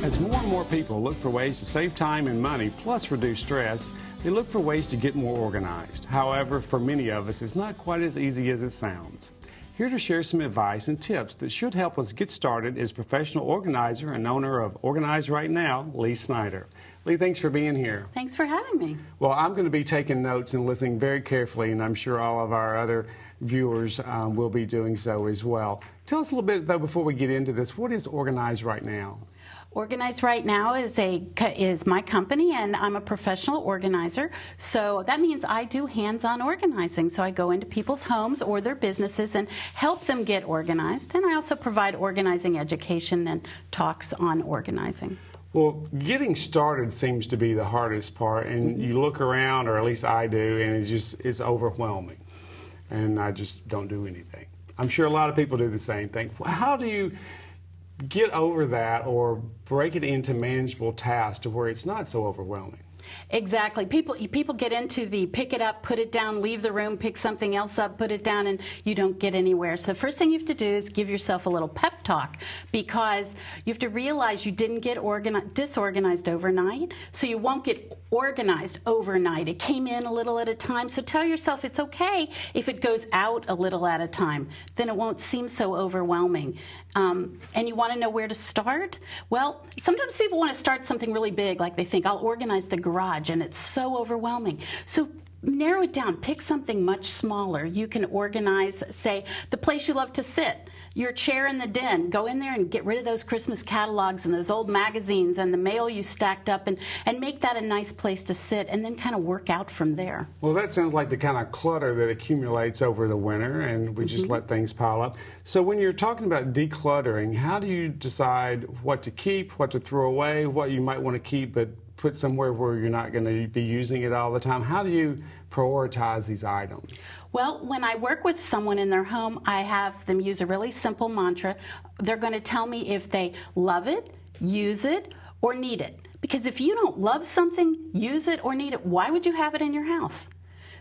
As more and more people look for ways to save time and money, plus reduce stress, they look for ways to get more organized. However, for many of us, it's not quite as easy as it sounds. Here to share some advice and tips that should help us get started is professional organizer and owner of Organize Right Now, Lea Schneider. Lea, thanks for being here. Thanks for having me. Well, I'm going to be taking notes and listening very carefully, and I'm sure all of our other viewers will be doing so as well. Tell us a little bit, though, before we get into this, what is Organize Right Now? Organize Right Now is my company, and I'm a professional organizer. So that means I do hands-on organizing. So I go into people's homes or their businesses and help them get organized. And I also provide organizing education and talks on organizing. Well, getting started seems to be the hardest part, and you look around, or at least I do, and it's overwhelming, and I just don't do anything. I'm sure a lot of people do the same thing. How do you get over that or break it into manageable tasks to where it's not so overwhelming? Exactly. People get into the pick it up, put it down, leave the room, pick something else up, put it down, and you don't get anywhere. So the first thing you have to do is give yourself a little pep talk, because you have to realize you didn't get disorganized overnight, so you won't get organized overnight. It came in a little at a time, so tell yourself it's okay if it goes out a little at a time. Then it won't seem so overwhelming. And you want to know where to start? Well, sometimes people want to start something really big, like they think, I'll organize the garage, and it's so overwhelming. So narrow it down. Pick something much smaller. You can organize, say, the place you love to sit, your chair in the den. Go in there and get rid of those Christmas catalogs and those old magazines and the mail you stacked up, and make that a nice place to sit, and then kind of work out from there. Well, that sounds like the kind of clutter that accumulates over the winter, and we just let things pile up. So when you're talking about decluttering, how do you decide what to keep, what to throw away, what you might want to keep but put somewhere where you're not going to be using it all the time? How do you prioritize these items? Well, when I work with someone in their home, I have them use a really simple mantra. They're going to tell me if they love it, use it, or need it. Because if you don't love something, use it, or need it, why would you have it in your house?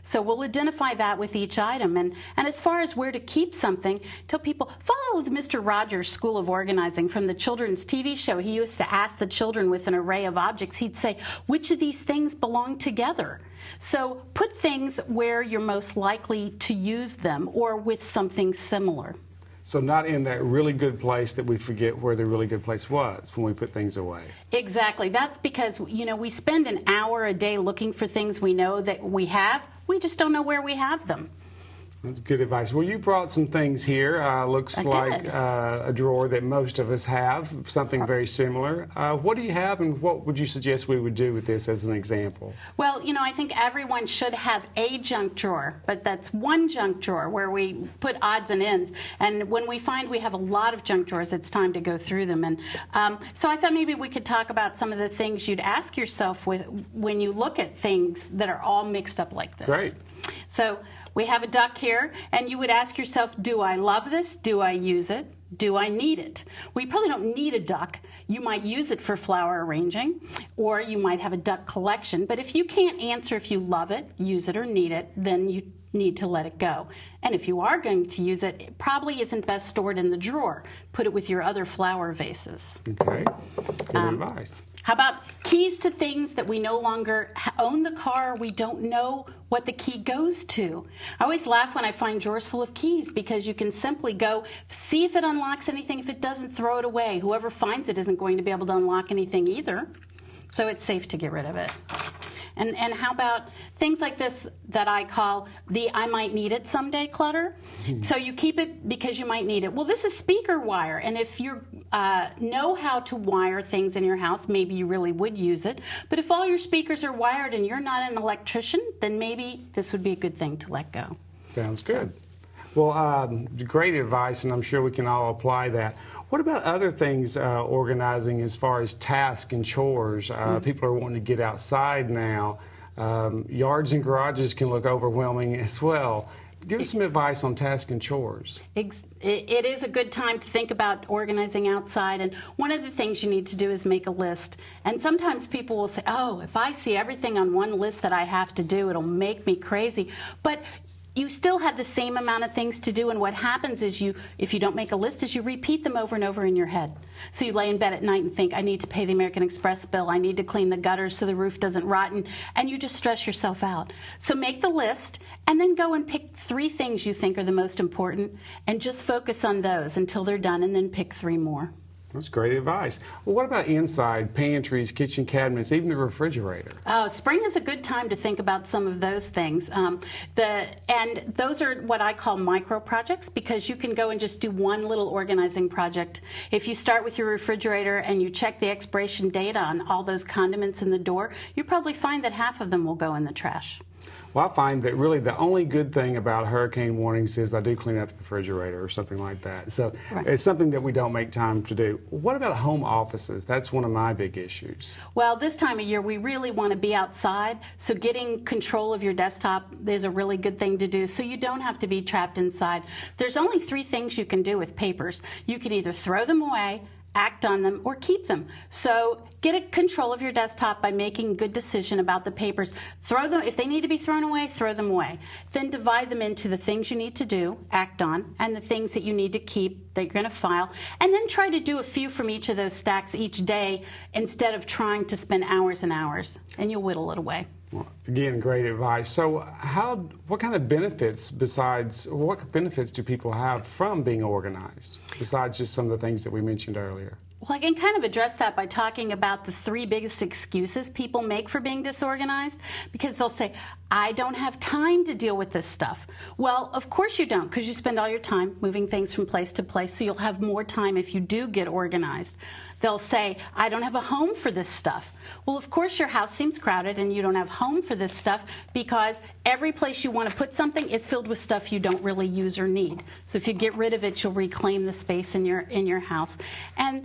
So we'll identify that with each item. And as far as where to keep something, tell people, follow the Mr. Rogers School of Organizing from the children's TV show. He used to ask the children with an array of objects, he'd say, which of these things belong together? So put things where you're most likely to use them, or with something similar. So not in that really good place that we forget where the really good place was when we put things away. Exactly. That's because, we spend an hour a day looking for things we know that we have. We just don't know where we have them. That's good advice. Well, you brought some things here. Looks like a drawer that most of us have, something very similar. What do you have, and what would you suggest we would do with this as an example? Well, I think everyone should have a junk drawer, but that's one junk drawer where we put odds and ends. And when we find we have a lot of junk drawers, it's time to go through them. And so I thought maybe we could talk about some of the things you'd ask yourself when you look at things that are all mixed up like this. Great. So we have a duck here, and you would ask yourself, do I love this? Do I use it? Do I need it? Well, you probably don't need a duck. You might use it for flower arranging, or you might have a duck collection. But if you can't answer if you love it, use it, or need it, then you need to let it go. And if you are going to use it, it probably isn't best stored in the drawer. Put it with your other flower vases. Okay, good advice. How about keys to things that we no longer own the car, we don't know what the key goes to? I always laugh when I find drawers full of keys, because you can simply go see if it unlocks anything. If it doesn't, throw it away. Whoever finds it isn't going to be able to unlock anything either. So it's safe to get rid of it. And how about things like this that I call the I might need it someday clutter? So you keep it because you might need it. Well, this is speaker wire, and if you know how to wire things in your house, maybe you really would use it. But if all your speakers are wired and you're not an electrician, then maybe this would be a good thing to let go. Sounds good. Well, great advice, and I'm sure we can all apply that. What about other things organizing as far as tasks and chores? People are wanting to get outside now. Yards and garages can look overwhelming as well. Give us some advice on tasks and chores. It is a good time to think about organizing outside, and one of the things you need to do is make a list. And sometimes people will say, oh, if I see everything on one list that I have to do, it'll make me crazy. But you still have the same amount of things to do, and what happens is if you don't make a list, is you repeat them over and over in your head. So you lay in bed at night and think, I need to pay the American Express bill, I need to clean the gutters so the roof doesn't rot, and you just stress yourself out. So make the list, and then go and pick 3 things you think are the most important, and just focus on those until they're done, and then pick 3 more. That's great advice. Well, what about inside, pantries, kitchen cabinets, even the refrigerator? Spring is a good time to think about some of those things. And those are what I call micro projects, because you can go and just do one little organizing project. If you start with your refrigerator and you check the expiration date on all those condiments in the door, you probably find that half of them will go in the trash. Well, I find that really the only good thing about hurricane warnings is I do clean out the refrigerator or something like that. So It's something that we don't make time to do. What about home offices? That's one of my big issues. Well, this time of year, we really want to be outside, so getting control of your desktop is a really good thing to do, so you don't have to be trapped inside. There's only 3 things you can do with papers. You can either throw them away, act on them, or keep them. So get a control of your desktop by making a good decision about the papers. Throw them, if they need to be thrown away, throw them away. Then divide them into the things you need to do, act on, and the things that you need to keep, that you're going to file. And then try to do a few from each of those stacks each day instead of trying to spend hours and hours, and you'll whittle it away. Well, again, great advice. So what benefits do people have from being organized, besides just some of the things that we mentioned earlier? Well, I can kind of address that by talking about the 3 biggest excuses people make for being disorganized, because they'll say, I don't have time to deal with this stuff. Well, of course you don't, because you spend all your time moving things from place to place, so you'll have more time if you do get organized. They'll say, I don't have a home for this stuff. Well, of course your house seems crowded and you don't have home for this stuff, because every place you want to put something is filled with stuff you don't really use or need. So if you get rid of it, you'll reclaim the space in your house. And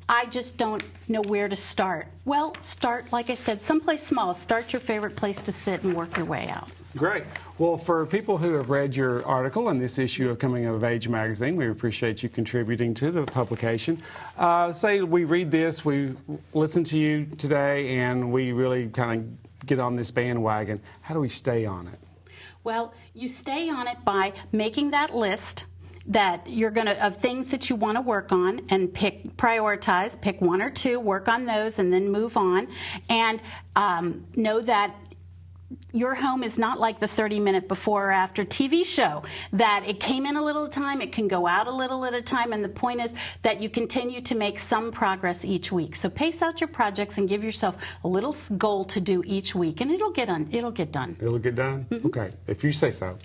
I just don't know where to start. Well, start, like I said, someplace small. Start your favorite place to sit and work your way out. Great. Well, for people who have read your article in this issue of Coming of Age magazine, we appreciate you contributing to the publication. Say we read this, we listen to you today, and we really kind of get on this bandwagon. How do we stay on it? Well, you stay on it by making that list that you're of things that you want to work on, and prioritize, pick 1 or 2, work on those, and then move on. And know that your home is not like the 30-minute before or after TV show, that it came in a little at a time, it can go out a little at a time, and the point is that you continue to make some progress each week. So pace out your projects and give yourself a little goal to do each week, and it'll get done. It'll get done. It'll get done? Mm-hmm. Okay, if you say so.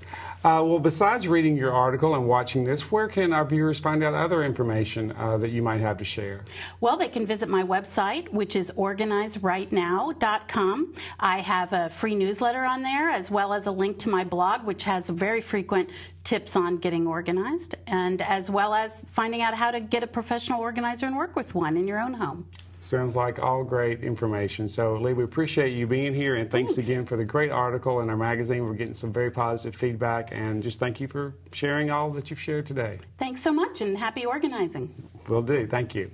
Well, besides reading your article and watching this, where can our viewers find out other information that you might have to share? Well, they can visit my website, which is organizerightnow.com. I have a free newsletter on there, as well as a link to my blog, which has very frequent tips on getting organized, and as well as finding out how to get a professional organizer and work with one in your own home. Sounds like all great information. So, Lee, we appreciate you being here, and thanks again for the great article in our magazine. We're getting some very positive feedback, and just thank you for sharing all that you've shared today. Thanks so much, and happy organizing. Will do. Thank you.